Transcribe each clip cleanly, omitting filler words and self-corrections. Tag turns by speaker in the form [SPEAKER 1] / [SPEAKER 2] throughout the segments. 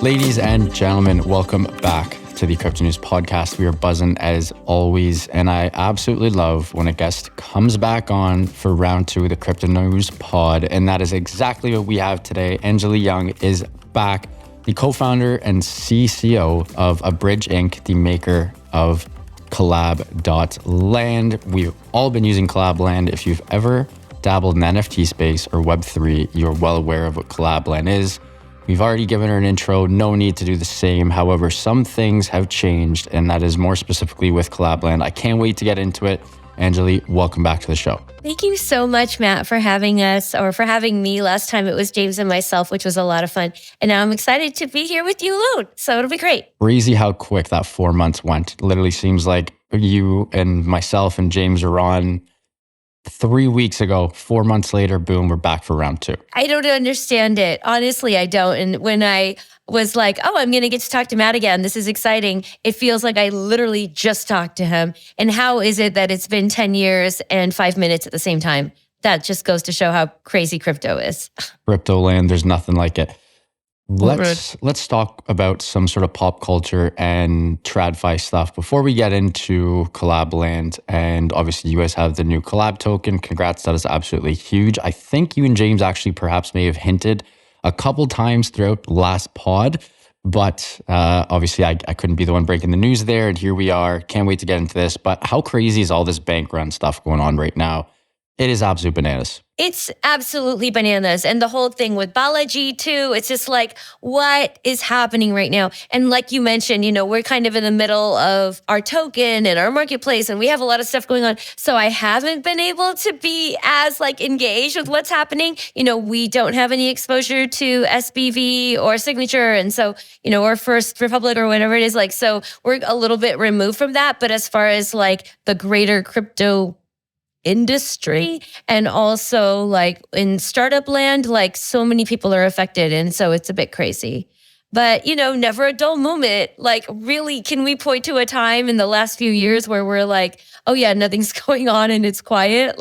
[SPEAKER 1] Ladies and gentlemen, welcome back to the Crypto News Podcast. We are buzzing as always, and I absolutely love when a guest comes back on for round two of the Crypto News Pod, and that is exactly what we have today. Anjali Young is back, the co-founder and CCO of Abridged Inc., the maker of Collab.Land. We've all been using Collab.Land. If you've ever dabbled in the NFT space or Web3, you're well aware of what Collab.Land is. We've already given her an intro, no need to do the same. However, some things have changed, and that is more specifically with Collab.Land. I can't wait to get into it. Anjali, welcome back to the show.
[SPEAKER 2] Thank you so much, Matt, for having us, or for having me. Last time it was James and myself, which was a lot of fun. And now I'm excited to be here with you alone. So it'll be great.
[SPEAKER 1] Crazy how quick that 4 months went. It literally seems like you and myself and James are on 3 weeks ago. 4 months later, boom, we're back for round two.
[SPEAKER 2] I don't understand it. Honestly, I don't. And when I was like, oh, I'm going to get to talk to Matt again, this is exciting, it feels like I literally just talked to him. And how is it that it's been 10 years and 5 minutes at the same time? That just goes to show how crazy crypto is.
[SPEAKER 1] Crypto land, there's nothing like it. Let's talk about some sort of pop culture and TradFi stuff before we get into Collab.Land. And obviously you guys have the new collab token. Congrats, that is absolutely huge. I think you and James actually perhaps may have hinted a couple times throughout the last pod, but obviously I couldn't be the one breaking the news there. And here we are. Can't wait to get into this. But how crazy is all this bank run stuff going on right now? It is absolute bananas.
[SPEAKER 2] It's absolutely bananas. And the whole thing with Balaji too, it's just like, what is happening right now? And like you mentioned, we're kind of in the middle of our token and our marketplace, and we have a lot of stuff going on. So I haven't been able to be as engaged with what's happening. We don't have any exposure to SBV or Signature. And so, or First Republic or whatever it is so we're a little bit removed from that. But as far as the greater crypto industry and also in startup land, so many people are affected. And so it's a bit crazy. But, never a dull moment. Really, can we point to a time in the last few years where we're oh yeah, nothing's going on and it's quiet?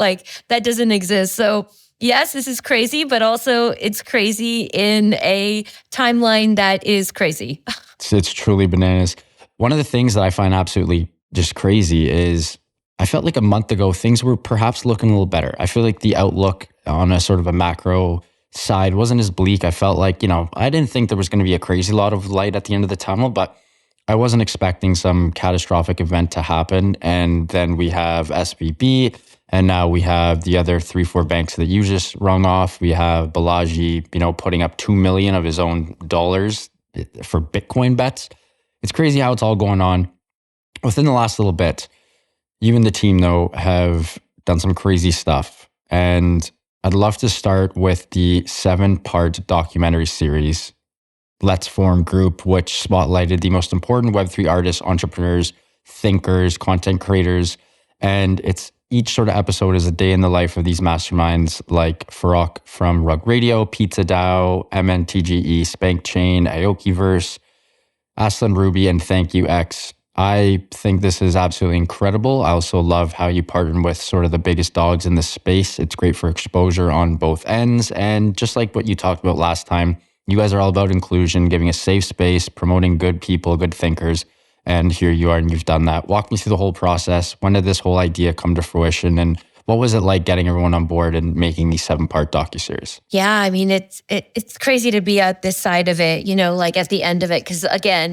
[SPEAKER 2] That doesn't exist. So yes, this is crazy, but also it's crazy in a timeline that is crazy.
[SPEAKER 1] It's truly bananas. One of the things that I find absolutely just crazy is I felt like a month ago, things were perhaps looking a little better. I feel like the outlook on a sort of a macro side wasn't as bleak. I felt like, I didn't think there was going to be a crazy lot of light at the end of the tunnel, but I wasn't expecting some catastrophic event to happen. And then we have SVB, and now we have the other 3-4 banks that you just rung off. We have Balaji, putting up $2 million of his own dollars for Bitcoin bets. It's crazy how it's all going on. Within the last little bit, you and the team, though, have done some crazy stuff. And I'd love to start with the 7-part documentary series, Let's Form Group, which spotlighted the most important Web3 artists, entrepreneurs, thinkers, content creators. And each sort of episode is a day in the life of these masterminds like Farokh from Rug Radio, Pizza DAO, MNTGE, Spank Chain, Aokiverse, Aslan Ruby, and Thank You X. I think this is absolutely incredible. I also love how you partner with sort of the biggest dogs in the space. It's great for exposure on both ends. And just like what you talked about last time, you guys are all about inclusion, giving a safe space, promoting good people, good thinkers. And here you are, and you've done that. Walk me through the whole process. When did this whole idea come to fruition? And what was it like getting everyone on board and making these 7-part docuseries?
[SPEAKER 2] Yeah, I mean, it's crazy to be at this side of it, at the end of it.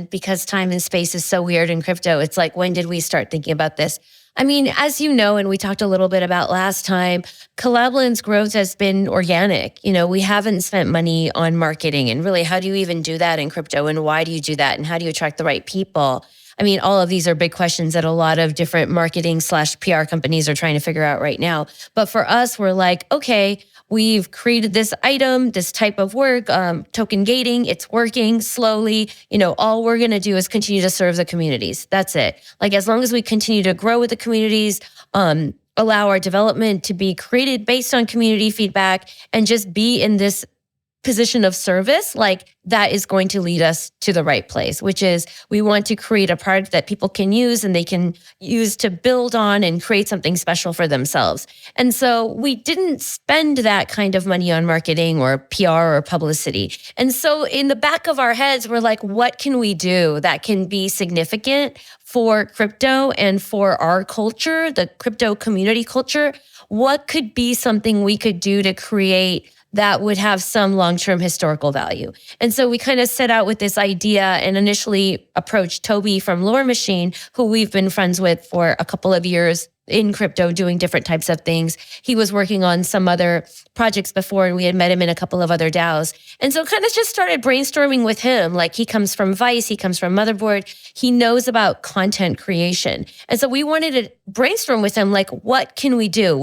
[SPEAKER 2] Because time and space is so weird in crypto. It's when did we start thinking about this? I mean, as you know, and we talked a little bit about last time, Collab.Land's growth has been organic. We haven't spent money on marketing. And really, how do you even do that in crypto? And why do you do that? And how do you attract the right people? I mean, all of these are big questions that a lot of different marketing/PR companies are trying to figure out right now. But for us, we're okay, we've created this item, this type of work, token gating, it's working slowly. All we're going to do is continue to serve the communities. That's it. As long as we continue to grow with the communities, allow our development to be created based on community feedback, and just be in this position of service, like that is going to lead us to the right place, which is we want to create a product that people can use and they can use to build on and create something special for themselves. And so we didn't spend that kind of money on marketing or PR or publicity. And so in the back of our heads, we're like, what can we do that can be significant for crypto and for our culture, the crypto community culture? What could be something we could do to create that would have some long-term historical value? And so we kind of set out with this idea and initially approached Toby from Lore Machine, who we've been friends with for a couple of years in crypto doing different types of things. He was working on some other projects before, and we had met him in a couple of other DAOs. And so kind of just started brainstorming with him. Like, he comes from Vice, he comes from Motherboard, he knows about content creation. And so we wanted to brainstorm with him, like, what can we do?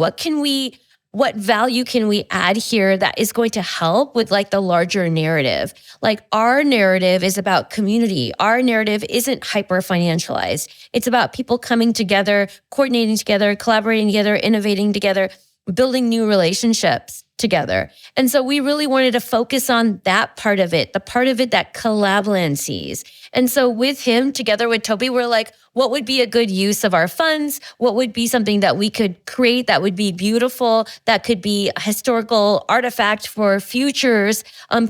[SPEAKER 2] What value can we add here that is going to help with like the larger narrative? Like, our narrative is about community. Our narrative isn't hyper financialized. It's about people coming together, coordinating together, collaborating together, innovating together, building new relationships together. And so we really wanted to focus on that part of it, the part of it that Collab.Land sees. And so with him, together with Toby, we're like, what would be a good use of our funds? What would be something that we could create that would be beautiful, that could be a historical artifact for futures,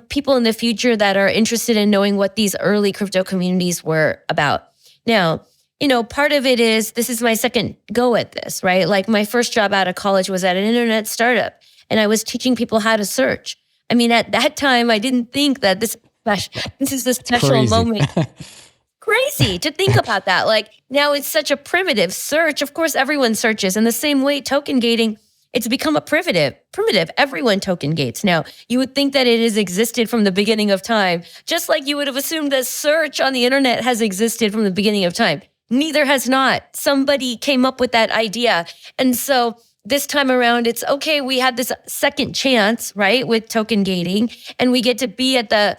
[SPEAKER 2] people in the future that are interested in knowing what these early crypto communities were about. Now, part of it is, this is my second go at this, right? Like, my first job out of college was at an internet startup, and I was teaching people how to search. I mean, at that time, I didn't think that this is the special moment. Crazy to think about that. Like, now it's such a primitive search. Of course, everyone searches. In the same way, token gating, it's become a primitive. Everyone token gates now. You would think that it has existed from the beginning of time, just like you would have assumed that search on the internet has existed from the beginning of time. Neither has not. Somebody came up with that idea. And so this time around, it's okay, we had this second chance, right, with token gating, and we get to be at the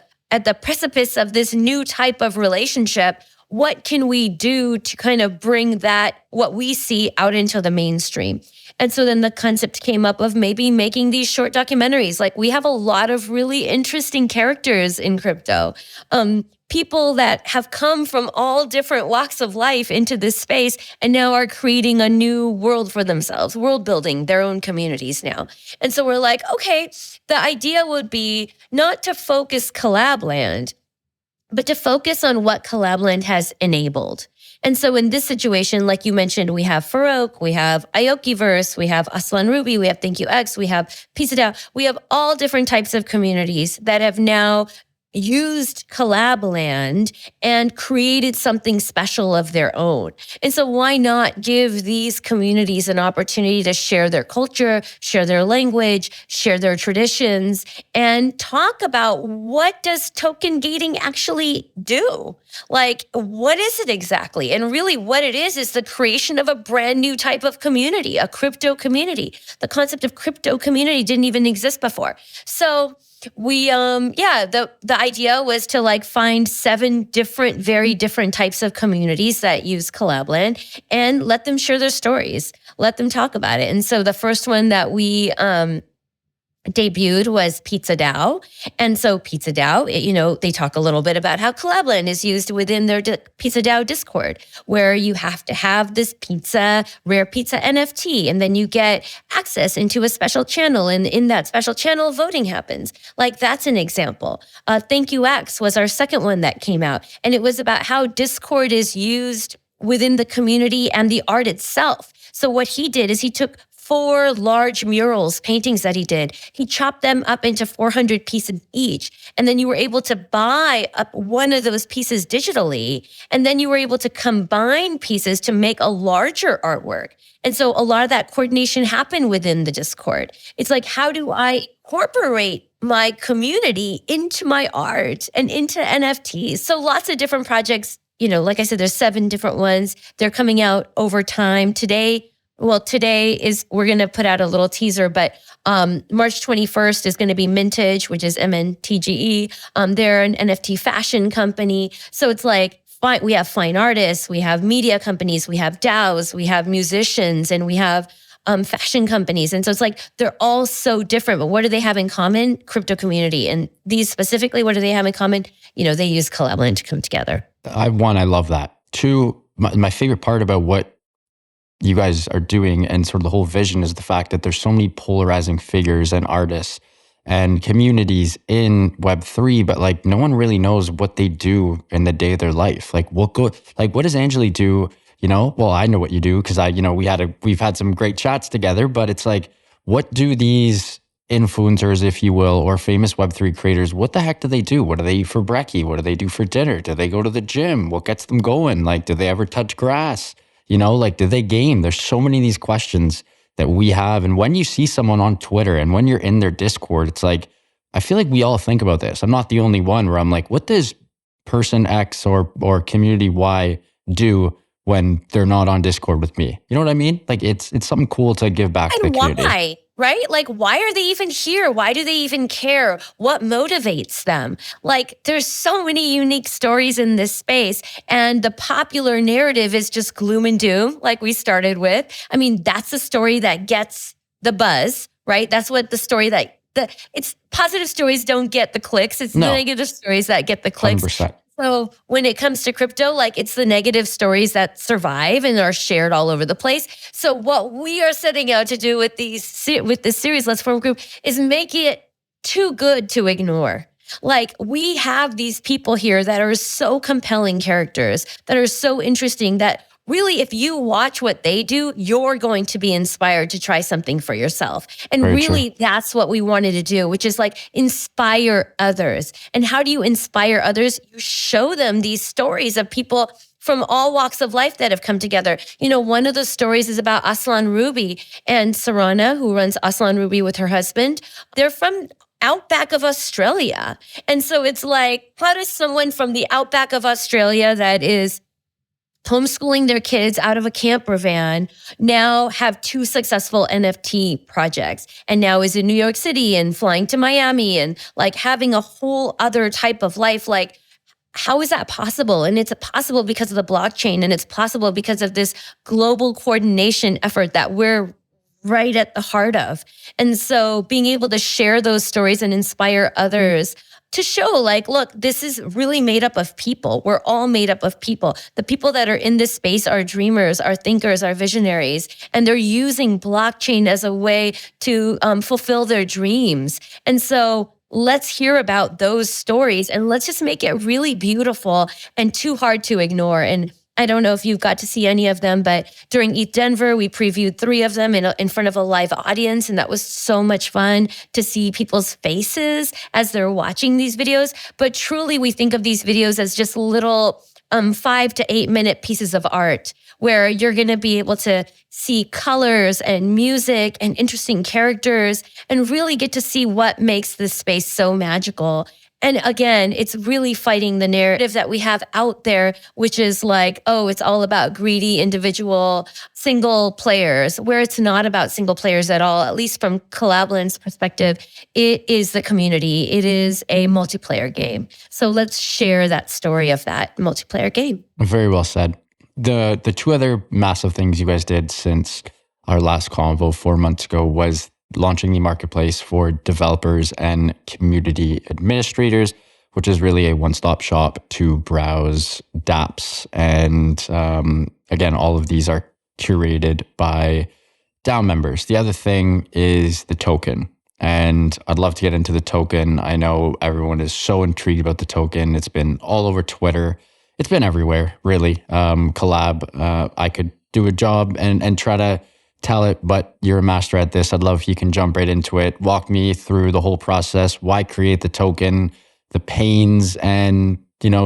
[SPEAKER 2] precipice of this new type of relationship. What can we do to kind of bring that, what we see, out into the mainstream? And so then the concept came up of maybe making these short documentaries. Like, we have a lot of really interesting characters in crypto. People that have come from all different walks of life into this space and now are creating a new world for themselves, world building their own communities now. And so we're like, okay, the idea would be not to focus Collab.Land, but to focus on what Collab.Land has enabled. And so in this situation, like you mentioned, we have Farouk, we have Aokiverse, we have Aslan Ruby, we have ThankYouX, we have Pizza DAO. We have all different types of communities that have now used Collab.Land and created something special of their own. And so why not give these communities an opportunity to share their culture, share their language, share their traditions, and talk about, what does token gating actually do? Like, what is it exactly? And really what it is the creation of a brand new type of community, a crypto community. The concept of crypto community didn't even exist before. So we, the idea was to like find 7 very different types of communities that use Collab.Land and let them share their stories, let them talk about it. And so the first one that we, debuted was Pizza DAO. And so Pizza DAO, they talk a little bit about how Collab.Land is used within their Pizza DAO Discord, where you have to have this rare pizza NFT, and then you get access into a special channel, and in that special channel, voting happens. Like, that's an example. ThankYouX was our second one that came out, and it was about how Discord is used within the community and the art itself. So what he did is he took 4 large murals, paintings that he did. He chopped them up into 400 pieces each. And then you were able to buy up one of those pieces digitally. And then you were able to combine pieces to make a larger artwork. And so a lot of that coordination happened within the Discord. It's like, how do I incorporate my community into my art and into NFTs? So lots of different projects, like I said, there's 7 different ones. They're coming out over time. Today we're going to put out a little teaser, but March 21st is going to be Mintage, which is MNTGE. They're an NFT fashion company. So it's like, we have fine artists, we have media companies, we have DAOs, we have musicians, and we have fashion companies. And so it's like they're all so different, but what do they have in common? Crypto community. And these specifically, what do they have in common? They use Collab.Land to come together.
[SPEAKER 1] I love that. Two, my favorite part about what you guys are doing and sort of the whole vision is the fact that there's so many polarizing figures and artists and communities in Web3, but like no one really knows what they do in the day of their life. Like what does Anjali do? Well, I know what you do because we've had some great chats together, but it's like, what do these influencers, if you will, or famous Web3 creators, what the heck do they do? What do they eat for brekkie? What do they do for dinner? Do they go to the gym? What gets them going? Like, do they ever touch grass? Do they game? There's so many of these questions that we have. And when you see someone on Twitter and when you're in their Discord, it's like, I feel like we all think about this. I'm not the only one where I'm like, what does person X or community Y do when they're not on Discord with me? You know what I mean? Like it's something cool to give back to the community.
[SPEAKER 2] Why? Right? Like, why are they even here? Why do they even care? What motivates them? Like, there's so many unique stories in this space. And the popular narrative is just gloom and doom, like we started with. I mean, that's the story that gets the buzz, right? That's what the story it's positive stories don't get the clicks. It's the negative stories that get the clicks.
[SPEAKER 1] 100%.
[SPEAKER 2] So when it comes to crypto, like it's the negative stories that survive and are shared all over the place. So what we are setting out to do with this series, Let's Form a Group, is make it too good to ignore. Like we have these people here that are so compelling characters, that are so interesting that really, if you watch what they do, you're going to be inspired to try something for yourself. And
[SPEAKER 1] Very
[SPEAKER 2] really,
[SPEAKER 1] true.
[SPEAKER 2] that's what we wanted to do, which is like inspire others. And how do you inspire others? You show them these stories of people from all walks of life that have come together. One of the stories is about Aslan Ruby and Sarana, who runs Aslan Ruby with her husband. They're from outback of Australia. And so it's like, how does someone from the outback of Australia that is homeschooling their kids out of a camper van now have 2 successful NFT projects and now is in New York City and flying to Miami and like having a whole other type of life? Like, how is that possible? And it's possible because of the blockchain, and it's possible because of this global coordination effort that we're right at the heart of. And so being able to share those stories and inspire others to show like, look, this is really made up of people. We're all made up of people. The people that are in this space are dreamers, are thinkers, are visionaries, and they're using blockchain as a way to fulfill their dreams. And so let's hear about those stories and let's just make it really beautiful and too hard to ignore. And I don't know if you've got to see any of them, but during ETH Denver, we previewed 3 of them in front of a live audience. And that was so much fun to see people's faces as they're watching these videos. But truly, we think of these videos as just little 5 to 8 minute pieces of art where you're going to be able to see colors and music and interesting characters and really get to see what makes this space so magical. And again, it's really fighting the narrative that we have out there, which is like, oh, it's all about greedy individual single players, where it's not about single players at all. At least from Collab.Land's perspective, it is the community. It is a multiplayer game. So let's share that story of that multiplayer game.
[SPEAKER 1] Very well said. The 2 other massive things you guys did since our last convo 4 months ago was launching the marketplace for developers and community administrators, which is really a one-stop shop to browse dApps. And again, all of these are curated by DAO members. The other thing is the token. And I'd love to get into the token. I know everyone is so intrigued about the token. It's been all over Twitter. It's been everywhere, really. Collab, I could do a job and try to tell it, but you're a master at this. I'd love if you can jump right into it. Walk me through the whole process. Why create the token, the pains and,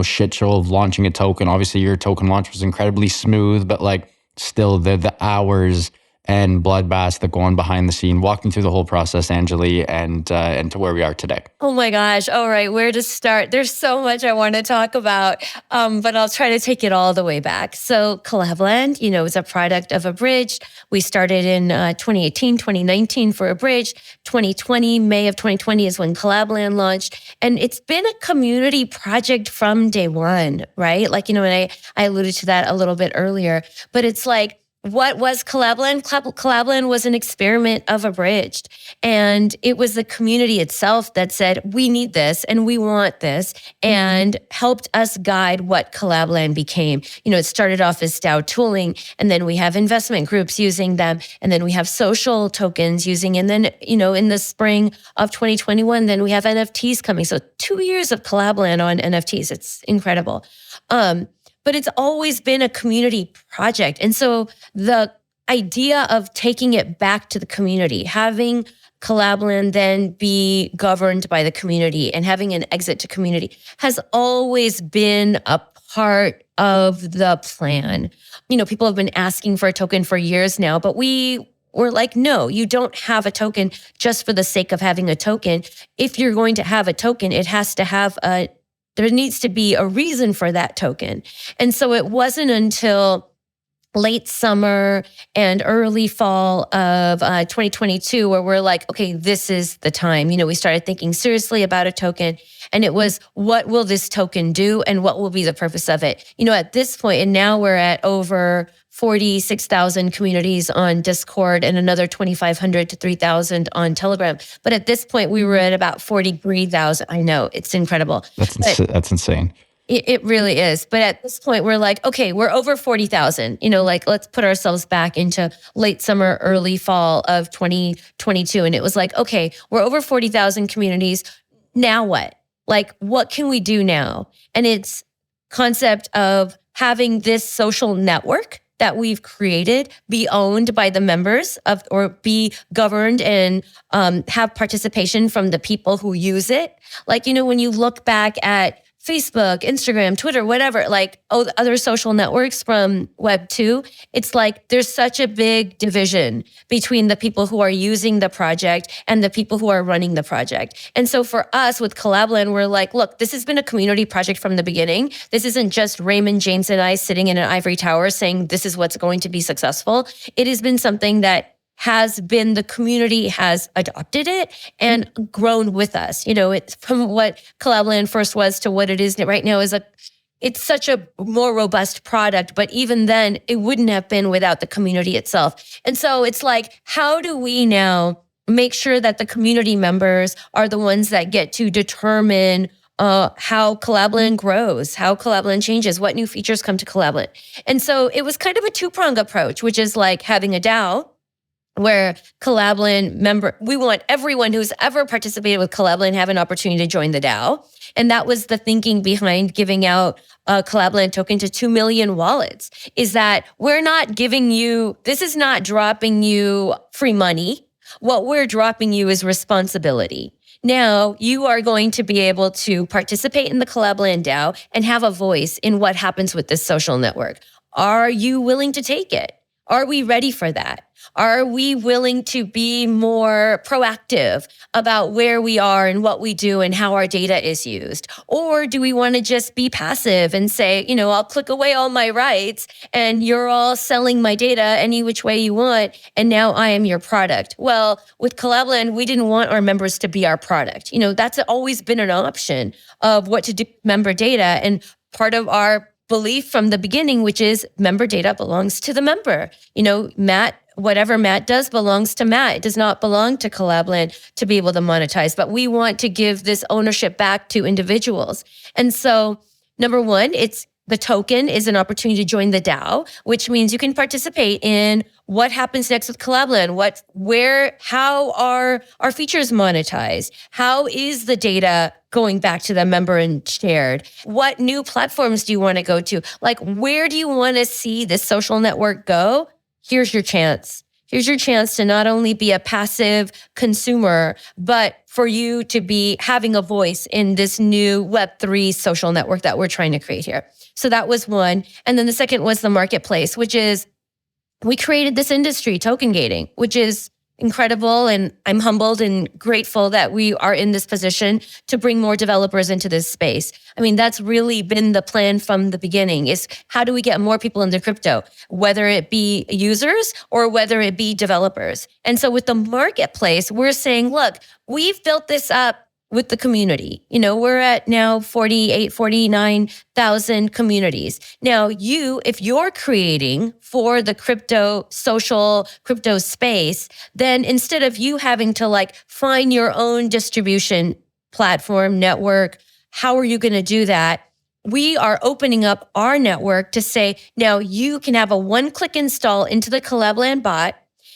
[SPEAKER 1] shit show of launching a token. Obviously your token launch was incredibly smooth, but like still the hours and bloodbaths that go on behind the scene. Walk me through the whole process, Anjali, and to where we are today.
[SPEAKER 2] Oh my gosh. All right. Where to start? There's so much I want to talk about, but I'll try to take it all the way back. So Collab.Land, is a product of Abridged. We started in 2018, 2019 for Abridged. 2020, May of 2020 is when Collab.Land launched. And it's been a community project from day one, right? Like, and I alluded to that a little bit earlier, but it's like, what was Collab.Land? Collab.Land was an experiment of Abridged. And it was the community itself that said, we need this and we want this, and helped us guide what Collab.Land became. It started off as DAO tooling, and then we have investment groups using them, and then we have social tokens using, and then, in the spring of 2021, then we have NFTs coming. So 2 years of Collab.Land on NFTs. It's incredible. But it's always been a community project. And so the idea of taking it back to the community, having Collab.Land then be governed by the community and having an exit to community has always been a part of the plan. People have been asking for a token for years now, but we were like, no, you don't have a token just for the sake of having a token. If you're going to have a token, it has to have there needs to be a reason for that token. And so it wasn't until late summer and early fall of 2022 where we're like, okay, this is the time. We started thinking seriously about a token, and it was, what will this token do and what will be the purpose of it? At this point, and now we're at over 46,000 communities on Discord and another 2,500 to 3,000 on Telegram. But at this point, we were at about 43,000. I know, it's incredible.
[SPEAKER 1] That's insane.
[SPEAKER 2] It really is. But at this point, we're like, okay, we're over 40,000. Let's put ourselves back into late summer, early fall of 2022. And it was like, okay, we're over 40,000 communities. Now what? What can we do now? And it's concept of having this social network that we've created be owned by the members of, or be governed and have participation from the people who use it. When you look back at Facebook, Instagram, Twitter, whatever, other social networks from Web 2, it's like there's such a big division between the people who are using the project and the people who are running the project. And so for us with Collab.Land, we're like, look, this has been a community project from the beginning. This isn't just Raymond, James, and I sitting in an ivory tower saying this is what's going to be successful. It has been something that has been, the community has adopted it and grown with us. It's from what Collab.Land first was to what it is right now it's such a more robust product, but even then it wouldn't have been without the community itself. And so it's like, how do we now make sure that the community members are the ones that get to determine how Collab.Land grows, how Collab.Land changes, what new features come to Collab.Land. And so it was kind of a two-pronged approach, which is like having a DAO, where Collab.Land we want everyone who's ever participated with Collab.Land have an opportunity to join the DAO. And that was the thinking behind giving out a Collab.Land token to 2 million wallets, is that we're not giving you, this is not dropping you free money. What we're dropping you is responsibility. Now you are going to be able to participate in the Collab.Land DAO and have a voice in what happens with this social network. Are you willing to take it? Are we ready for that? Are we willing to be more proactive about where we are and what we do and how our data is used? Or do we want to just be passive and say, I'll click away all my rights and you're all selling my data any which way you want, and now I am your product? Well, with Collab.Land, we didn't want our members to be our product. That's always been an option of what to do with member data. And part of our belief from the beginning, which is member data belongs to the member. Whatever Matt does belongs to Matt. It does not belong to Collab.Land to be able to monetize, but we want to give this ownership back to individuals. And so, number one, the token is an opportunity to join the DAO, which means you can participate in what happens next with Collab.Land, how are our features monetized? How is the data going back to the member and shared? What new platforms do you want to go to? Where do you want to see this social network go? Here's your chance. Here's your chance to not only be a passive consumer, but for you to be having a voice in this new Web3 social network that we're trying to create here. So that was one. And then the second was the marketplace, which is we created this industry, token gating, which is incredible. And I'm humbled and grateful that we are in this position to bring more developers into this space. That's really been the plan from the beginning, is how do we get more people into crypto, whether it be users or whether it be developers. And so with the marketplace, we're saying, look, we've built this up with the community. We're at now 49,000 communities. Now, if you're creating for the social crypto space, then instead of you having to find your own distribution platform, network, how are you going to do that? We are opening up our network to say, now you can have a one-click install into the Collab.Land bot.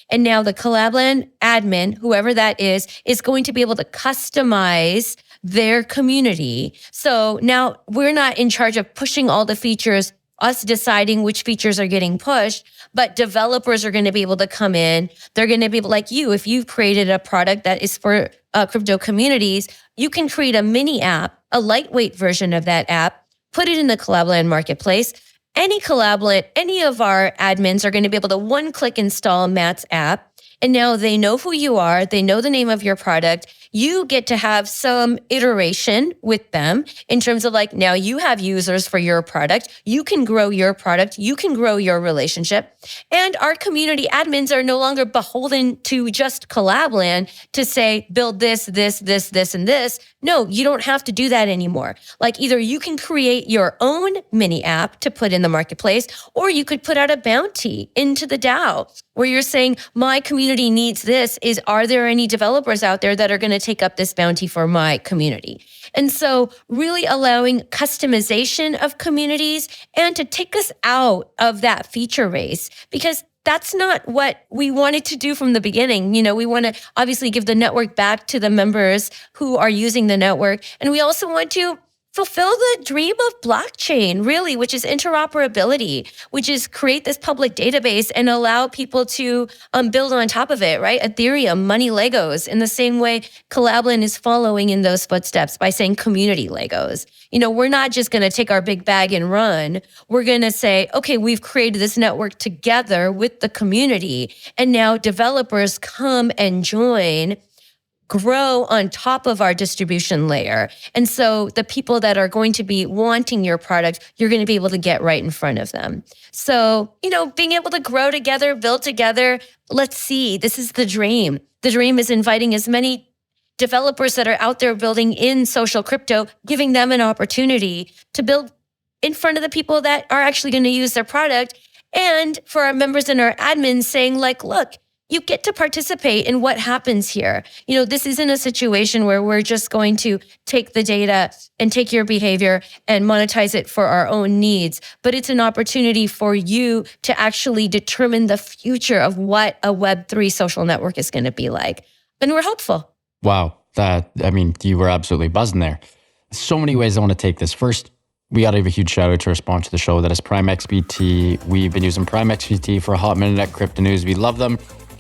[SPEAKER 2] And now the Collab.Land admin, whoever that is going to be able to customize their community. So now we're not in charge of pushing all the features, us deciding which features are getting pushed, but developers are going to be able to come in. They're going to be able, like you, if you've created a product that is for crypto communities, you can create a mini app, a lightweight version of that app, put it in the Collab.Land marketplace. Any of our admins are going to be able to one-click install Matt's app. And now they know who you are. They know the name of your product. You get to have some iteration with them in terms of now you have users for your product. You can grow your product. You can grow your relationship. And our community admins are no longer beholden to just Collab.Land to say, build this, this, and this. No, you don't have to do that anymore. Either you can create your own mini app to put in the marketplace, or you could put out a bounty into the DAO where you're saying, my community needs this. Are there any developers out there that are going to take up this bounty for my community? And so really allowing customization of communities and to take us out of that feature race, because that's not what we wanted to do from the beginning. We want to obviously give the network back to the members who are using the network. And we also want to fulfill the dream of blockchain, really, which is interoperability, which is create this public database and allow people to build on top of it, right? Ethereum, money Legos, in the same way Collab.Land is following in those footsteps by saying community Legos. We're not just going to take our big bag and run. We're going to say, okay, we've created this network together with the community, and now developers come and join, grow on top of our distribution layer. And so the people that are going to be wanting your product, you're going to be able to get right in front of them. So, being able to grow together, build together, let's see, this is the dream. The dream is inviting as many developers that are out there building in social crypto, giving them an opportunity to build in front of the people that are actually going to use their product. And for our members and our admins saying look, you get to participate in what happens here. This isn't a situation where we're just going to take the data and take your behavior and monetize it for our own needs, but it's an opportunity for you to actually determine the future of what a Web3 social network is going to be like. And we're hopeful.
[SPEAKER 1] Wow. You were absolutely buzzing there. So many ways I want to take this. First, we got to give a huge shout out to our sponsor of the show, that is Prime XBT. We've been using Prime XBT for a hot minute at Crypto News. We love them,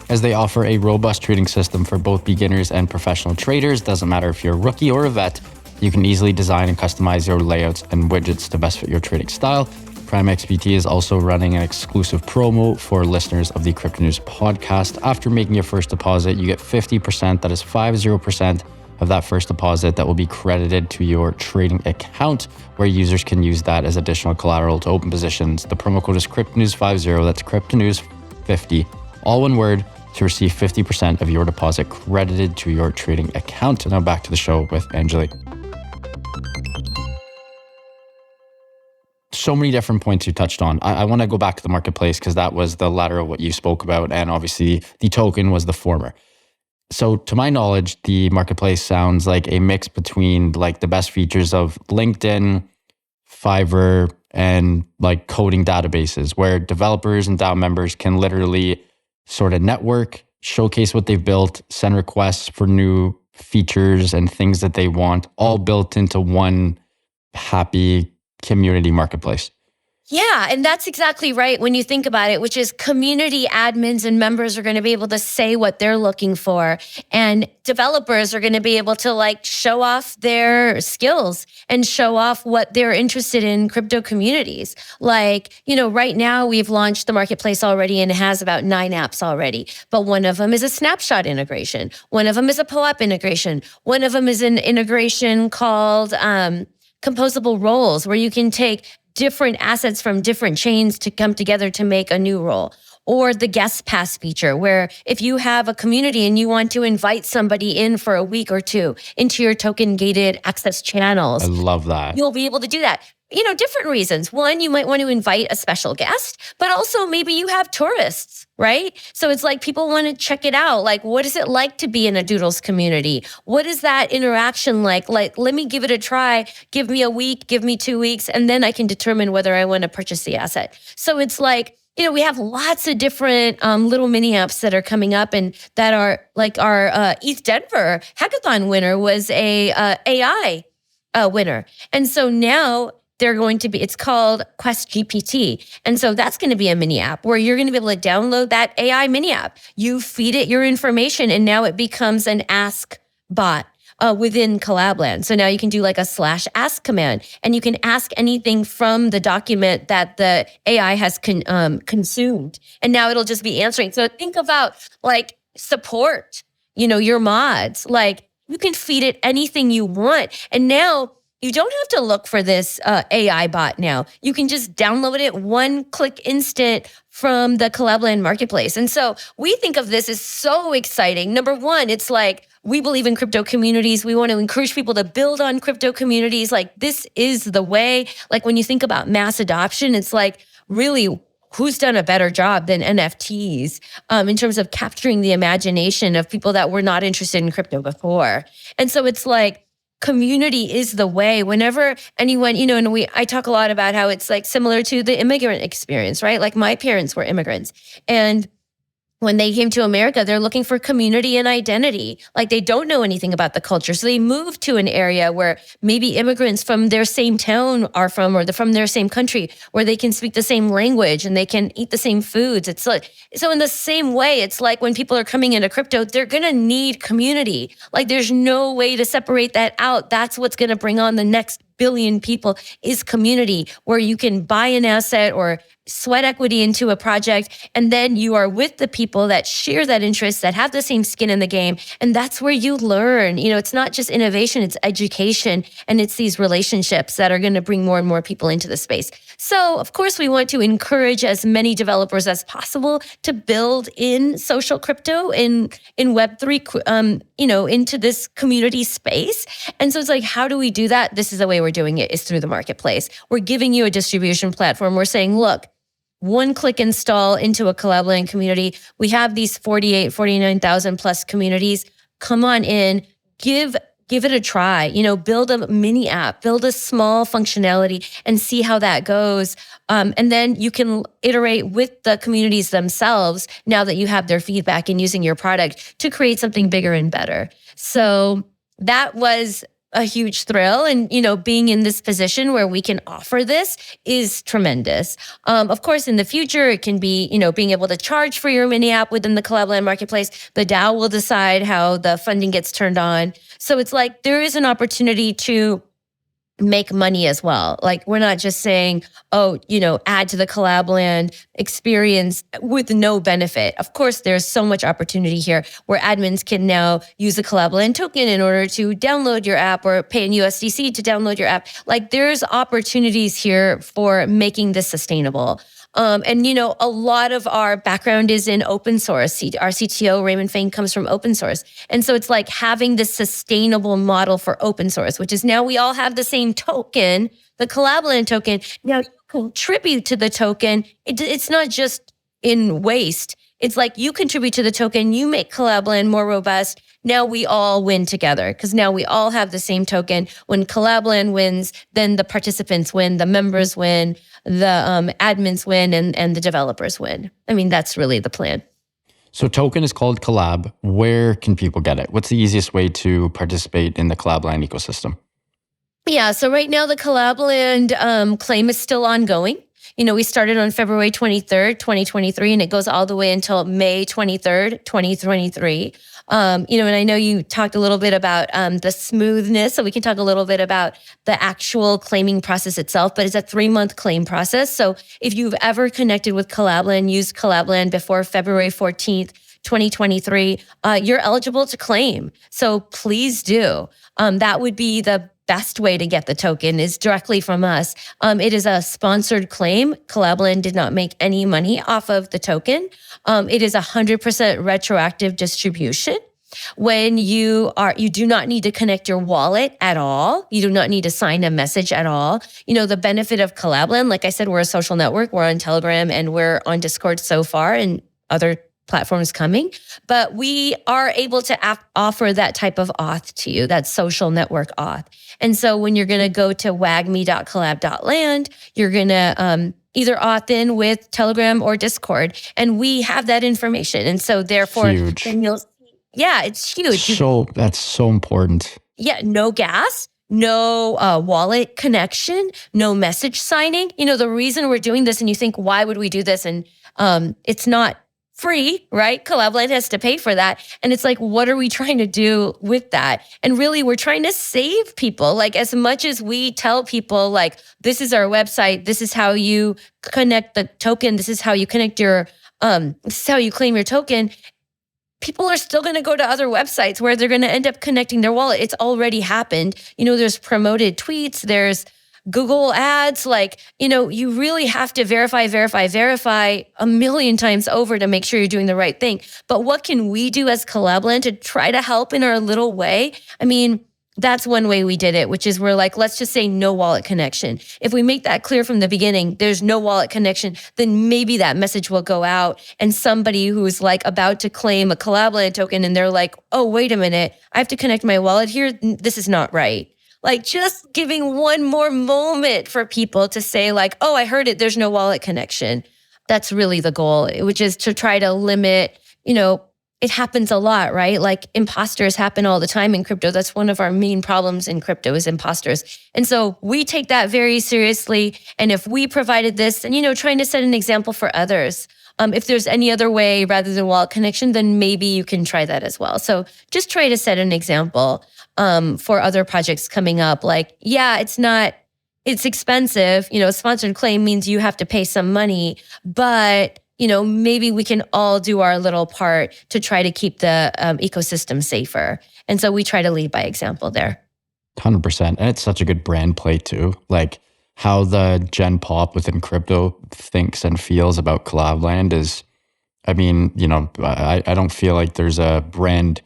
[SPEAKER 1] as they offer a robust trading system for both beginners and professional traders. Doesn't matter if you're a rookie or a vet, you can easily design and customize your layouts and widgets to best fit your trading style. Prime XBT is also running an exclusive promo for listeners of the Crypto News podcast. After making your first deposit, you get 50%, that is 50% of that first deposit that will be credited to your trading account, where users can use that as additional collateral to open positions. The promo code is CryptoNews50, that's CryptoNews50, all one word, to receive 50% of your deposit credited to your trading account. Now back to the show with Anjali. So many different points you touched on. I want to go back to the marketplace because that was the latter of what you spoke about, and obviously the token was the former. So to my knowledge, the marketplace sounds like a mix between the best features of LinkedIn, Fiverr, and coding databases, where developers and DAO members can literally sort of network, showcase what they've built, send requests for new features and things that they want, all built into one happy community marketplace.
[SPEAKER 2] Yeah, and that's exactly right when you think about it, which is community admins and members are going to be able to say what they're looking for, and developers are going to be able to show off their skills and show off what they're interested in crypto communities. Right now we've launched the marketplace already and it has about 9 apps already, but one of them is a snapshot integration. One of them is a POAP integration. One of them is an integration called composable roles, where you can take different assets from different chains to come together to make a new role. or the guest pass feature, where if you have a community and you want to invite somebody in for a week or two into your token gated access
[SPEAKER 1] I
[SPEAKER 2] channels,
[SPEAKER 1] love that.
[SPEAKER 2] you'll be able to do that. Different reasons. One, you might want to invite a special guest, but also maybe you have tourists, right? So it's like people want to check it out. Like, what is it like to be in a Doodles community? What is that interaction like? Like, let me give it a try. Give me a week, give me 2 weeks, and then I can determine whether I want to purchase the asset. So it's like, we have lots of different little mini apps that are coming up, and that are like our ETH Denver hackathon winner was a AI winner. And so now they're going to be, it's called Quest GPT. And so that's going to be a mini app where you're going to be able to download that AI mini app. You feed it your information, and now it becomes an ask bot within Collab.Land. So now you can do like a /ask command, and you can ask anything from the document that the AI has consumed. And now it'll just be answering. So think about like support, your mods, like you can feed it anything you want. And now you don't have to look for this AI bot now. You can just download it one click instant from the Collab.Land marketplace. And so we think of this as so exciting. Number one, it's like, we believe in crypto communities. We want to encourage people to build on crypto communities. Like, this is the way. Like, when you think about mass adoption, it's like, really, who's done a better job than NFTs in terms of capturing the imagination of people that were not interested in crypto before? And so it's like, community is the way. Whenever anyone, and I talk a lot about how it's like similar to the immigrant experience, right? Like, my parents were immigrants, and when they came to America, they're looking for community and identity. Like, they don't know anything about the culture. So they move to an area where maybe immigrants from their same town are from, or from their same country, where they can speak the same language and they can eat the same foods. It's like, so in the same way, it's like when people are coming into crypto, they're going to need community. Like, there's no way to separate that out. That's what's going to bring on the next billion people, is community, where you can buy an asset or sweat equity into a project, and then you are with the people that share that interest, that have the same skin in the game. And that's where you learn. It's not just innovation, it's education, and it's these relationships that are going to bring more and more people into the space. So of course, we want to encourage as many developers as possible to build in social crypto in Web3, into this community space. And so it's like, how do we do that? This is the way we're doing it, is through the marketplace. We're giving you a distribution platform. We're saying, look, one click install into a Collab.Land community. We have these 49,000 plus communities. Come on in, give it a try, build a mini app, build a small functionality, and see how that goes. And then you can iterate with the communities themselves now that you have their feedback and using your product to create something bigger and better. So that was a huge thrill. And, being in this position where we can offer this is tremendous. Of course, in the future, it can be, being able to charge for your mini app within the Collab.Land marketplace. The DAO will decide how the funding gets turned on. So it's like, there is an opportunity to make money as well. Like, we're not just saying, add to the Collab.Land experience with no benefit. Of course, there's so much opportunity here where admins can now use the Collab.Land token in order to download your app, or pay in USDC to download your app. Like, there's opportunities here for making this sustainable. And a lot of our background is in open source. Our CTO, Raymond Fain, comes from open source. And so it's like having this sustainable model for open source, which is now we all have the same token, the Collab.Land token. Now you contribute to the token. It's not just in waste. It's like you contribute to the token, you make Collab.Land more robust. Now we all win together, because now we all have the same token. When Collab.Land wins, then the participants win, the members win, the admins win, and the developers win. I mean, that's really the plan.
[SPEAKER 1] So token is called Collab. Where can people get it? What's the easiest way to participate in the Collab.Land ecosystem?
[SPEAKER 2] Yeah, so right now the Collab.Land claim is still ongoing. We started on February 23rd, 2023, and it goes all the way until May 23rd, 2023. And I know you talked a little bit about the smoothness, so we can talk a little bit about the actual claiming process itself, but it's a 3-month claim process. So if you've ever connected with Collab.Land, used Collab.Land before February 14th, 2023, you're eligible to claim. So please do. That would be the best way to get the token is directly from us. It is a sponsored claim. Collab.Land did not make any money off of the token. It is 100% retroactive distribution. When you do not need to connect your wallet at all. You do not need to sign a message at all. The benefit of Collab.Land, like I said, we're a social network. We're on Telegram and we're on Discord so far and other platforms coming, but we are able to offer that type of auth to you, that social network auth. And so when you're going to go to wagme.collab.land, you're going to either auth in with Telegram or Discord, and we have that information. And so therefore,
[SPEAKER 1] Huge.
[SPEAKER 2] then it's huge.
[SPEAKER 1] That's so important.
[SPEAKER 2] Yeah, no gas, no wallet connection, no message signing. The reason we're doing this, and you think, why would we do this? And it's not free, right? Collab.Land has to pay for that. And it's like, what are we trying to do with that? And really, we're trying to save people. Like, as much as we tell people, like, this is our website, this is how you connect the token, this is how you connect your, this is how you claim your token, people are still going to go to other websites where they're going to end up connecting their wallet. It's already happened. There's promoted tweets, there's Google ads, you really have to verify a million times over to make sure you're doing the right thing. But what can we do as Collab.Land to try to help in our little way? I mean, that's one way we did it, which is we're like, let's just say no wallet connection. If we make that clear from the beginning, there's no wallet connection, then maybe that message will go out and somebody who's like about to claim a Collab.Land token and they're like, oh, wait a minute, I have to connect my wallet here. This is not right. Like, just giving one more moment for people to say like, oh, I heard it, there's no wallet connection. That's really the goal, which is to try to limit, it happens a lot, right? Like, imposters happen all the time in crypto. That's one of our main problems in crypto is imposters. And so we take that very seriously. And if we provided this and, trying to set an example for others, if there's any other way rather than wallet connection, then maybe you can try that as well. So just try to set an example for other projects coming up. Like, yeah, it's expensive. Sponsored claim means you have to pay some money, but maybe we can all do our little part to try to keep the ecosystem safer. And so we try to lead by example there.
[SPEAKER 1] 100%. And it's such a good brand play too. Like, how the Gen Pop within crypto thinks and feels about Collab.Land is, I don't feel like there's a brand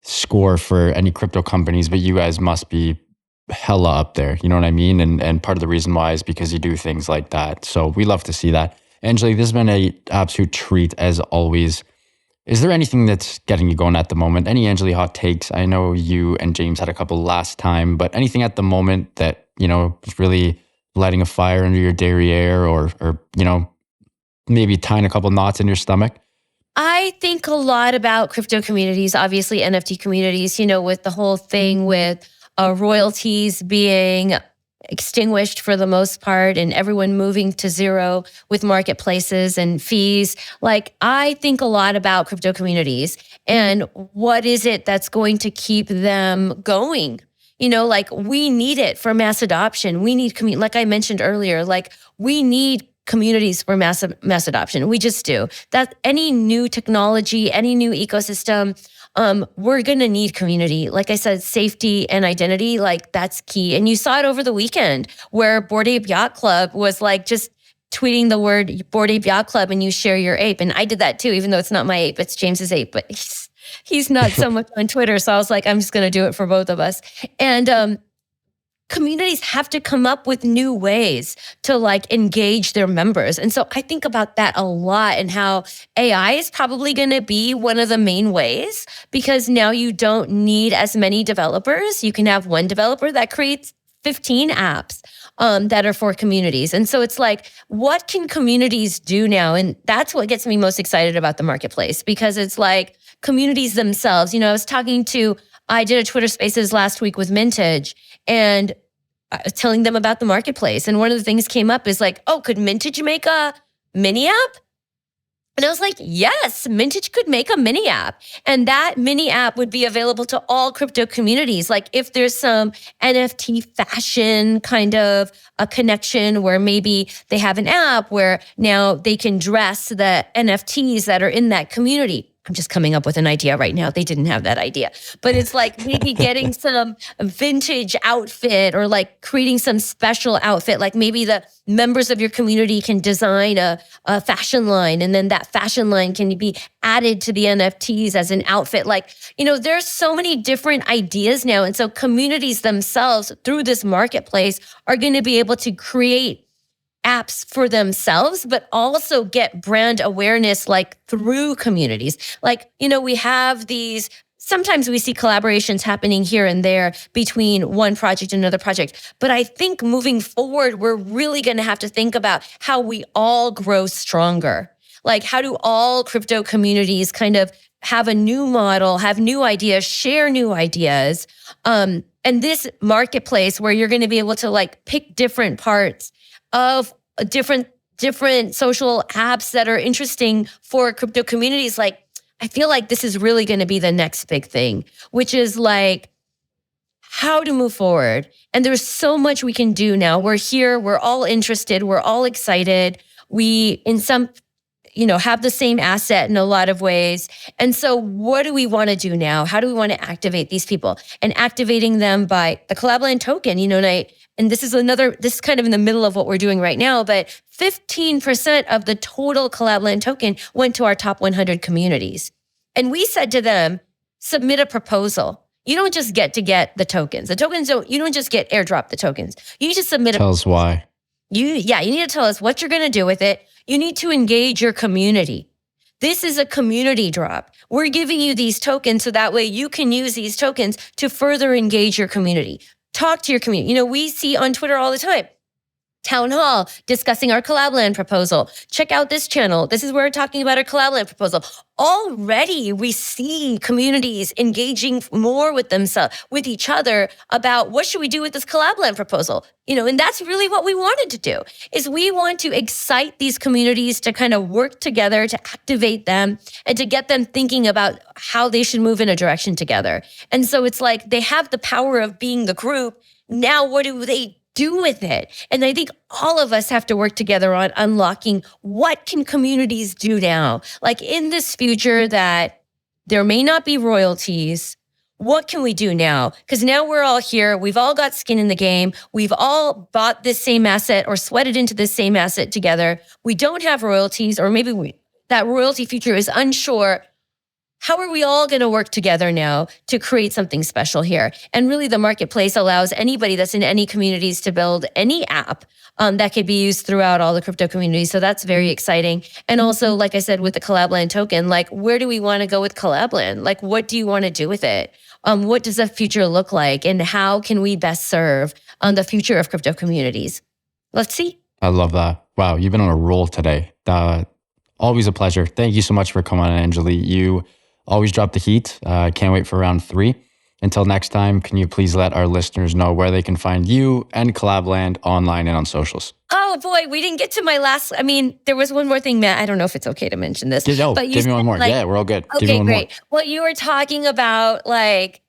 [SPEAKER 1] score for any crypto companies, but you guys must be hella up there. You know what I mean? And part of the reason why is because you do things like that. So we love to see that. Anjali, this has been an absolute treat as always. Is there anything that's getting you going at the moment? Any Anjali hot takes? I know you and James had a couple last time, but anything at the moment that, is really lighting a fire under your derriere or maybe tying a couple knots in your stomach?
[SPEAKER 2] I think a lot about crypto communities, obviously NFT communities, with the whole thing with royalties being extinguished for the most part and everyone moving to zero with marketplaces and fees. Like, I think a lot about crypto communities and what is it that's going to keep them going? We need it for mass adoption. We need, like I mentioned earlier, we need communities for mass adoption. We just do. That any new technology, any new ecosystem, we're going to need community. Like I said, safety and identity, that's key. And you saw it over the weekend where Bored Ape Yacht Club was just tweeting the word Bored Ape Yacht Club and you share your ape. And I did that too, even though it's not my ape, it's James's ape, but he's not so much on Twitter. So I was like, I'm just going to do it for both of us. And communities have to come up with new ways to engage their members. And so I think about that a lot and how AI is probably going to be one of the main ways because now you don't need as many developers. You can have one developer that creates 15 apps that are for communities. And so it's what can communities do now? And that's what gets me most excited about the marketplace because it's communities themselves. I did a Twitter Spaces last week with Mintage and telling them about the marketplace. And one of the things came up is could Mintage make a mini app? And I was like, yes, Mintage could make a mini app. And that mini app would be available to all crypto communities. If there's some NFT fashion kind of a connection where maybe they have an app where now they can dress the NFTs that are in that community. I'm just coming up with an idea right now. They didn't have that idea, but it's like maybe getting some vintage outfit or like creating some special outfit. Like maybe the members of your community can design a fashion line, and then that fashion line can be added to the NFTs as an outfit. Like, there's so many different ideas now. And so communities themselves through this marketplace are going to be able to create apps for themselves, but also get brand awareness like through communities. Like, we have these, sometimes we see collaborations happening here and there between one project and another project. But I think moving forward, we're really going to have to think about how we all grow stronger. Like, how do all crypto communities kind of have a new model, have new ideas, share new ideas? And this marketplace where you're going to be able to like pick different parts of different social apps that are interesting for crypto communities. Like, I feel like this is really going to be the next big thing, which is like how to move forward. And there's so much we can do now. We're here, we're all interested, we're all excited. We, in some, have the same asset in a lot of ways. And so what do we want to do now? How do we want to activate these people? And activating them by the Collab.Land token, and this is kind of in the middle of what we're doing right now, but 15% of the total Collab.Land token went to our top 100 communities. And we said to them, submit a proposal. You don't just get the tokens. The tokens you don't just get airdrop the tokens. You need to submit
[SPEAKER 1] Tell us why.
[SPEAKER 2] You need to tell us what you're going to do with it. You need to engage your community. This is a community drop. We're giving you these tokens so that way you can use these tokens to further engage your community. Talk to your community. We see on Twitter all the time, town hall discussing our Collab.Land proposal. Check out this channel. This is where we're talking about our Collab.Land proposal. Already we see communities engaging more with themselves, with each other about what should we do with this Collab.Land proposal. And that's really what we wanted to do, is we want to excite these communities to kind of work together, to activate them and to get them thinking about how they should move in a direction together. And so it's like they have the power of being the group. Now, what do they do with it? And I think all of us have to work together on unlocking what can communities do now? Like in this future that there may not be royalties, what can we do now? Because now we're all here. We've all got skin in the game. We've all bought this same asset or sweated into this same asset together. We don't have royalties, or maybe that royalty future is unsure. How are we all going to work together now to create something special here? And really the marketplace allows anybody that's in any communities to build any app that could be used throughout all the crypto communities. So that's very exciting. And also, like I said, with the Collab.Land token, like where do we want to go with Collab.Land? Like what do you want to do with it? What does the future look like? And how can we best serve the future of crypto communities? Let's see.
[SPEAKER 1] I love that. Wow, you've been on a roll today. Always a pleasure. Thank you so much for coming on, Anjali. You always drop the heat. I can't wait for round 3. Until next time, can you please let our listeners know where they can find you and Collab.Land online and on socials?
[SPEAKER 2] Oh boy, we didn't get to my last. There was one more thing, Matt. I don't know if it's okay to mention this.
[SPEAKER 1] But give me one more. Yeah, we're all good.
[SPEAKER 2] Okay,
[SPEAKER 1] give me one
[SPEAKER 2] great.
[SPEAKER 1] More.
[SPEAKER 2] Well, you were talking about like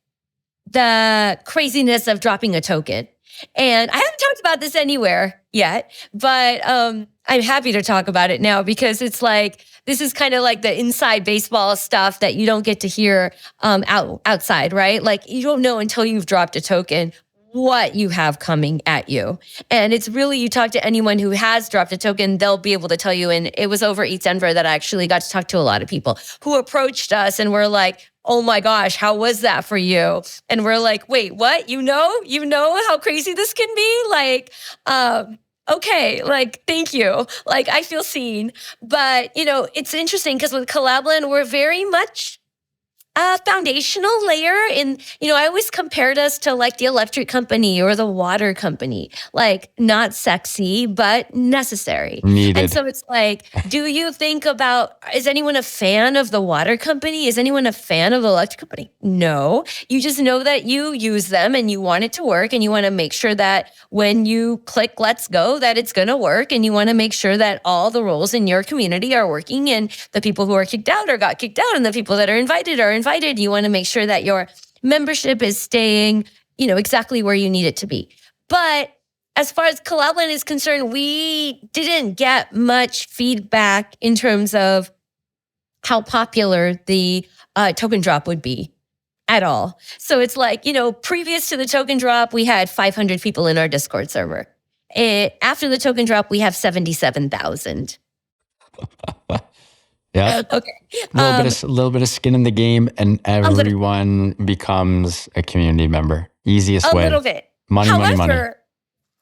[SPEAKER 2] the craziness of dropping a token. And I haven't talked about this anywhere yet, but I'm happy to talk about it now because it's like, this is kind of like the inside baseball stuff that you don't get to hear outside, right? Like you don't know until you've dropped a token what you have coming at you. And it's really, you talk to anyone who has dropped a token, they'll be able to tell you. And it was over Eats Denver that I actually got to talk to a lot of people who approached us and were like, oh my gosh, how was that for you? And we're like, wait, what? You know how crazy this can be? Like, okay, like, thank you. Like, I feel seen. But, it's interesting because with Collab.Land, we're very much a foundational layer in, I always compared us to like the electric company or the water company, like not sexy, but necessary.
[SPEAKER 1] Needed.
[SPEAKER 2] And so it's like, do you think about, is anyone a fan of the water company? Is anyone a fan of the electric company? No. You just know that you use them and you want it to work and you want to make sure that when you click let's go, that it's going to work. And you want to make sure that all the roles in your community are working and the people who are kicked out or got kicked out and the people that are invited are invited. You want to make sure that your membership is staying, exactly where you need it to be. But as far as Collab.Land is concerned, we didn't get much feedback in terms of how popular the token drop would be at all. So it's like, previous to the token drop, we had 500 people in our Discord server. After the token drop, we have 77,000.
[SPEAKER 1] Yeah.
[SPEAKER 2] Okay.
[SPEAKER 1] A little bit of skin in the game, and everyone becomes a community member. Easiest way.
[SPEAKER 2] A little bit.
[SPEAKER 1] Money, money.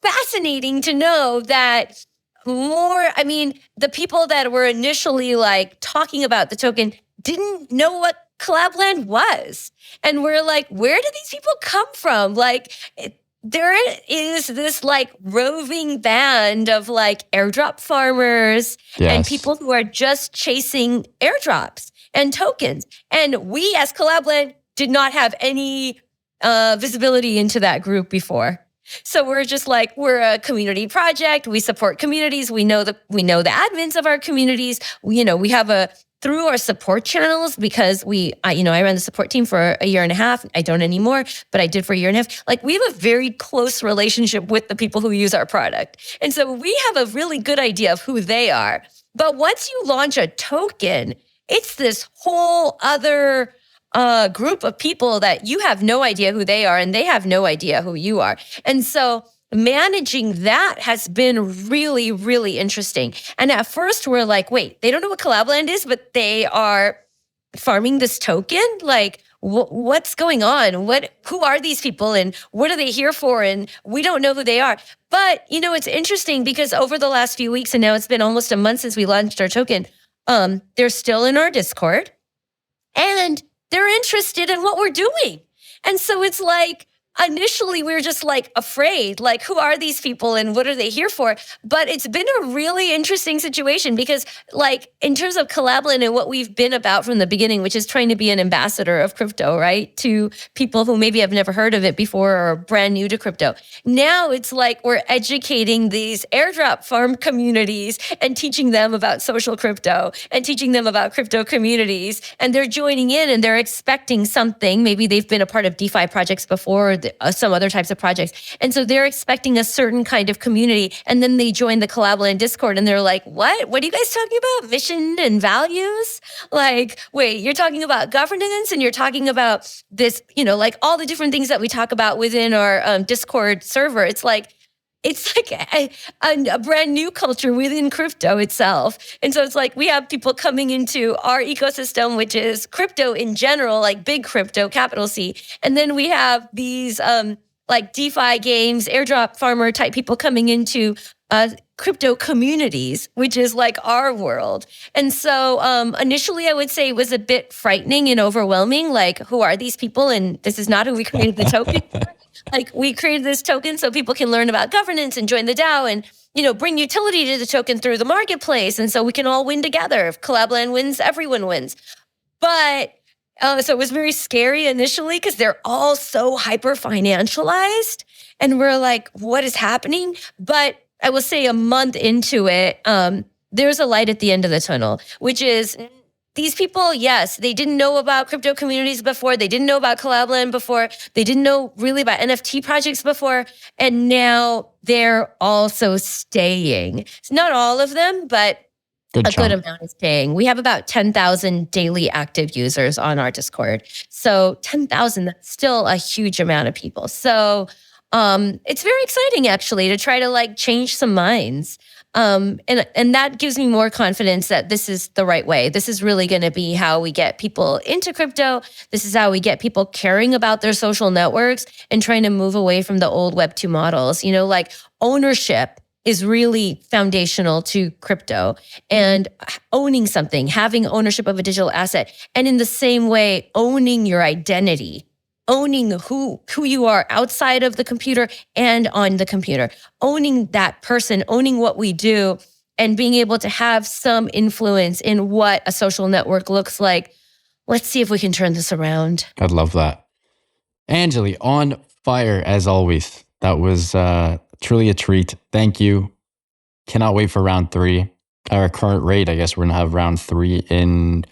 [SPEAKER 2] Fascinating to know that the people that were initially like talking about the token didn't know what Collab.Land was. And we're like, where do these people come from? Like, there is this like roving band of like airdrop farmers and people who are just chasing airdrops and tokens. And we as Collab.Land did not have any visibility into that group before. So we're just like, we're a community project. We support communities. We know the admins of our communities. We have through our support channels, because I ran the support team for a year and a half. I don't anymore, but I did for a year and a half. Like, we have a very close relationship with the people who use our product. And so we have a really good idea of who they are. But once you launch a token, it's this whole other group of people that you have no idea who they are, and they have no idea who you are. And so managing that has been really, really interesting. And at first we're like, wait, they don't know what Collab.Land is, but they are farming this token? Like, what's going on? Who are these people, and what are they here for? And we don't know who they are. But, it's interesting because over the last few weeks, and now it's been almost a month since we launched our token, they're still in our Discord, and they're interested in what we're doing. And so it's like, initially we were just like afraid, like, who are these people and what are they here for? But it's been a really interesting situation because, like, in terms of Collab.Land and what we've been about from the beginning, which is trying to be an ambassador of crypto, right? To people who maybe have never heard of it before or are brand new to crypto. Now it's like we're educating these airdrop farm communities and teaching them about social crypto and teaching them about crypto communities. And they're joining in and they're expecting something. Maybe they've been a part of DeFi projects before, some other types of projects. And so they're expecting a certain kind of community. And then they join the Collab.Land Discord and they're like, what? What are you guys talking about? Mission and values? Like, wait, you're talking about governance and you're talking about this, like all the different things that we talk about within our Discord server. It's like a brand new culture within crypto itself. And so it's like we have people coming into our ecosystem, which is crypto in general, like big crypto, capital C. And then we have these like DeFi games, airdrop farmer type people coming into crypto communities, which is like our world. And so initially I would say it was a bit frightening and overwhelming. Like, who are these people? And this is not who we created the token for. Like, we created this token so people can learn about governance and join the DAO and, bring utility to the token through the marketplace. And so we can all win together. If Collab.Land wins, everyone wins. But so it was very scary initially because they're all so hyper financialized. And we're like, what is happening? But I will say a month into it, there's a light at the end of the tunnel, which is these people, yes, they didn't know about crypto communities before. They didn't know about Collab.Land before. They didn't know really about NFT projects before. And now they're also staying. It's not all of them, but a good amount is staying. We have about 10,000 daily active users on our Discord. So 10,000, that's still a huge amount of people. So it's very exciting, actually, to try to like change some minds. And that gives me more confidence that this is the right way. This is really going to be how we get people into crypto. This is how we get people caring about their social networks and trying to move away from the old Web2 models. Like ownership is really foundational to crypto, and owning something, having ownership of a digital asset. And in the same way, owning your identity, owning who you are outside of the computer and on the computer, owning that person, owning what we do, and being able to have some influence in what a social network looks like. Let's see if we can turn this around.
[SPEAKER 1] I'd love that. Anjali, on fire as always. That was truly a treat. Thank you. Cannot wait for round 3. Our current rate, I guess we're going to have round 3 in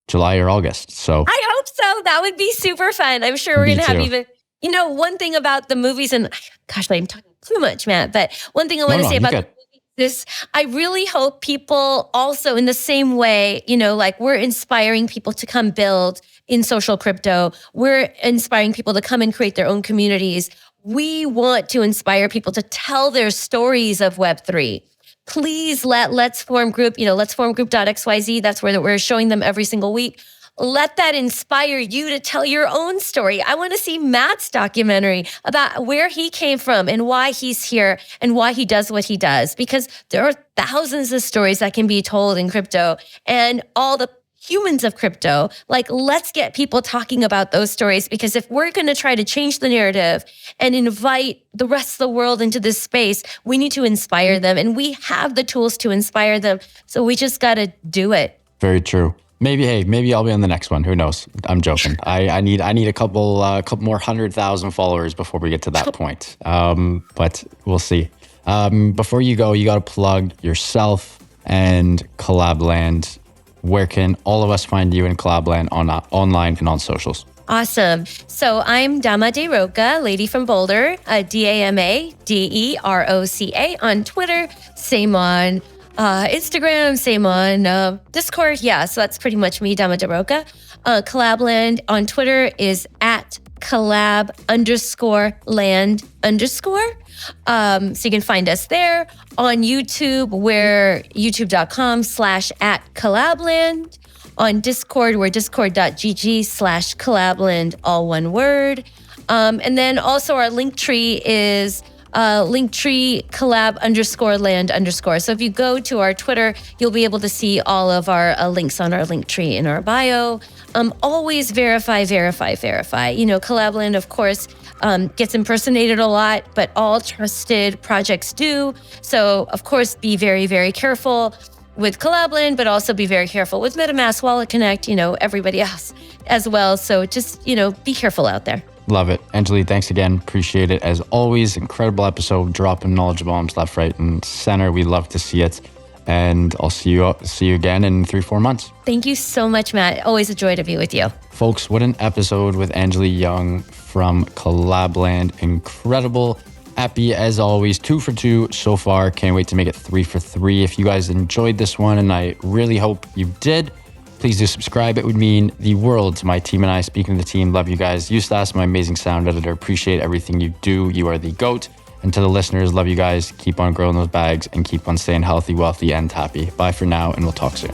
[SPEAKER 1] July or August. So
[SPEAKER 2] I hope so. That would be super fun. I'm sure we're going to have even, one thing about the movies, and gosh, I'm talking too much, Matt, but one thing I want to say about the movies I really hope people also, in the same way, like we're inspiring people to come build in social crypto, we're inspiring people to come and create their own communities. We want to inspire people to tell their stories of Web3. Please Let's Form Group, Let's Form Group.xyz. That's where we're showing them every single week. Let that inspire you to tell your own story. I want to see Matt's documentary about where he came from and why he's here and why he does what he does, because there are thousands of stories that can be told in crypto and all the humans of crypto. Like, let's get people talking about those stories, because if we're going to try to change the narrative and invite the rest of the world into this space, we need to inspire them, and we have the tools to inspire them. So we just got to do it.
[SPEAKER 1] Very true. Maybe I'll be on the next one. Who knows? I'm joking. I need a couple more 100,000 followers before we get to that point. But we'll see. Before you go, you got to plug yourself and Collab.Land. Where can all of us find you in Collab.Land online and on socials?
[SPEAKER 2] Awesome. So I'm Dama Deroca, lady from Boulder, DamaDeroca on Twitter, same on Instagram, same on Discord. Yeah, so that's pretty much me, Dama Deroca. Collab.Land on Twitter is at collab_land_. So you can find us there. On YouTube, we're youtube.com/@collabland. On Discord, we're discord.gg/collabland, all one word. And then also our link tree is Linktree collab_land_. So if you go to our Twitter, you'll be able to see all of our links on our Linktree in our bio. Always verify. Collab.Land, of course, gets impersonated a lot, but all trusted projects do. So of course, be very, very careful with Collab.Land, but also be very careful with MetaMask, Wallet Connect, everybody else as well. So just, be careful out there.
[SPEAKER 1] Love it. Anjali, thanks again. Appreciate it. As always, incredible episode, dropping knowledge bombs left, right, and center. We love to see it. And I'll see you again in 3-4 months.
[SPEAKER 2] Thank you so much, Matt. Always a joy to be with you.
[SPEAKER 1] Folks, what an episode with Anjali Young from Collab.Land. Incredible. Happy as always. 2 for 2 so far. Can't wait to make it 3 for 3. If you guys enjoyed this one, and I really hope you did, please do subscribe. It would mean the world to my team and I. Speaking of the team, love you guys. Eustace, my amazing sound editor. Appreciate everything you do. You are the GOAT. And to the listeners, love you guys. Keep on growing those bags and keep on staying healthy, wealthy, and happy. Bye for now, and we'll talk soon.